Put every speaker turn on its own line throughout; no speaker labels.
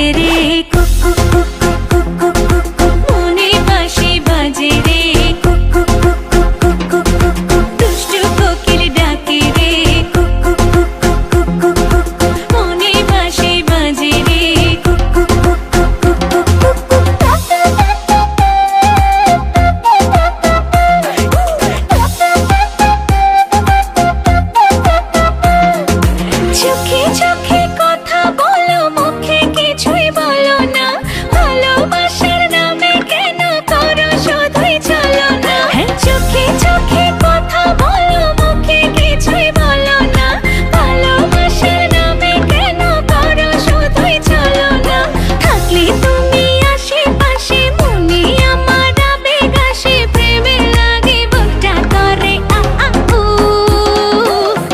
ডাকে রে cook cook cook cook cook cook cook মনে বাঁশি বাজে রে cook cook cook cook cook cook cook দুষ্টু কোকিল ডাকে রে cook cook cook cook cook cook cook মনে বাঁশি বাজে রে cook cook cook cook cook cook cook চোখে চোখে কথা বলো মুখে কিছুই বলো না ভালোবাসার নামে কেন করো শুধুই চলো না চোখে চোখে কথা বলো মুখে কিছুই বলো না ভালোবাসার নামে কেন করো শুধুই চলো না থাকলে তুমি আশেপাশে মনে আমার আবেগ আসে প্রেমে লাগে বুকটা করে উ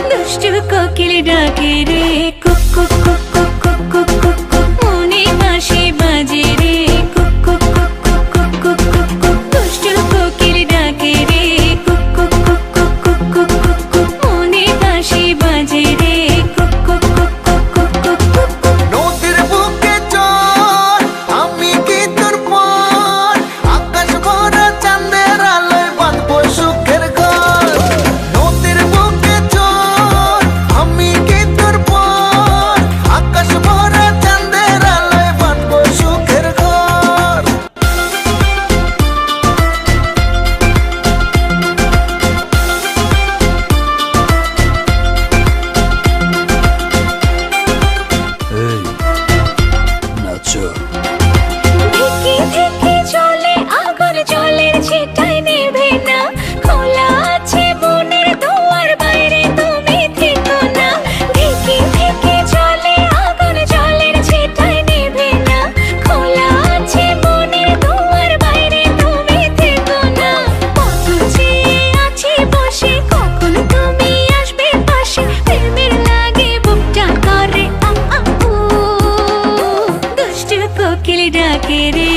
দুষ্টু কোকিল ডাকে রে cook cook cook cook cook cook cook cook মনে বাঁশি বাজে রে cook cook cook cook cook cook cook cook দুষ্টু কোকিল ডাকে রে cook cook cook cook cook cook cook cook মনে বাঁশি বাজে রে cook cook cook cook cook cook cook cook
নদীর বুকে চল আমি কি তোর পর আকাশ ভরা চাঁদের আলোয় বাঁধবো সুখের ঘর নদীর বুকে চল আমি কি তোর পর আকাশ ভরা চাঁদের আলোয় বাঁধবো সুখের ঘর এই নাচো
ধিকি ধিকি চলে আগুন জলের ছিটায় নেভে না খোলা আছে মনের দুয়ার বাইরে তুমি থেকো না ধিকি ধিকি চলে আগুন জলের ছিটায় নেভে না খোলা আছে মনের দুয়ার বাইরে তুমি থেকো না কত চেয়ে আছি বসে কখন তুমি আসবে পাশে প্রেমের লাগে বুকটা করে উ দুষ্টু কোকিল ডাকে রে